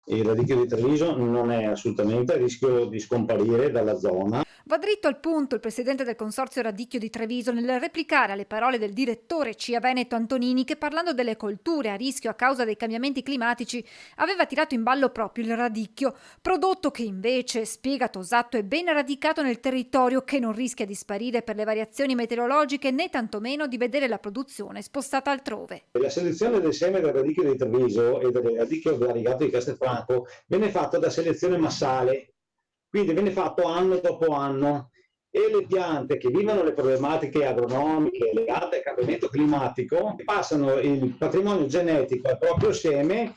il radicchio di Treviso non è assolutamente a rischio di scomparire dalla zona. Va dritto al punto il presidente del Consorzio Radicchio di Treviso nel replicare alle parole del direttore CIA Veneto Antonini che, parlando delle colture a rischio a causa dei cambiamenti climatici, aveva tirato in ballo proprio il radicchio, prodotto che invece, spiega Tosatto, è ben radicato nel territorio, che non rischia di sparire per le variazioni meteorologiche né tantomeno di vedere la produzione spostata altrove. La selezione del seme del radicchio di Treviso e del radicchio variegato di Castelfranco viene fatta da selezione massale, quindi viene fatto anno dopo anno, e le piante che vivono le problematiche agronomiche legate al cambiamento climatico passano il patrimonio genetico al proprio seme,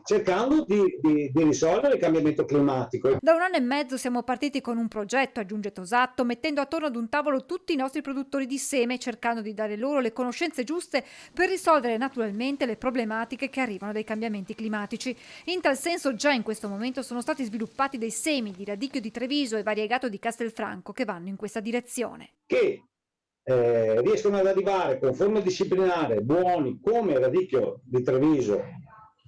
cercando di risolvere il cambiamento climatico. Da 1 anno e mezzo siamo partiti con un progetto, aggiunge Tosatto, mettendo attorno ad un tavolo tutti i nostri produttori di seme, cercando di dare loro le conoscenze giuste per risolvere naturalmente le problematiche che arrivano dai cambiamenti climatici. In tal senso già in questo momento sono stati sviluppati dei semi di radicchio di Treviso e variegato di Castelfranco che vanno in questa direzione. Che riescono ad arrivare con forme disciplinare buoni come il radicchio di Treviso,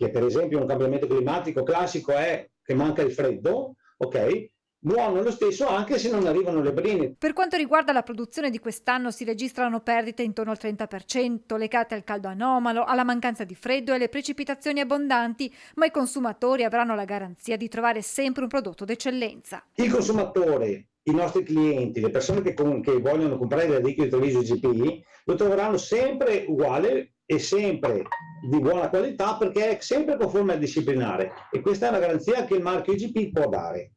che per esempio un cambiamento climatico classico è che manca il freddo, ok? Buono lo stesso anche se non arrivano le brine. Per quanto riguarda la produzione di quest'anno si registrano perdite intorno al 30% legate al caldo anomalo, alla mancanza di freddo e alle precipitazioni abbondanti, ma i consumatori avranno la garanzia di trovare sempre un prodotto d'eccellenza. Il consumatore, i nostri clienti, le persone che vogliono comprare il radicchio di Treviso GP lo troveranno sempre uguale e sempre di buona qualità, perché è sempre conforme al disciplinare, e questa è una garanzia che il marchio IGP può dare.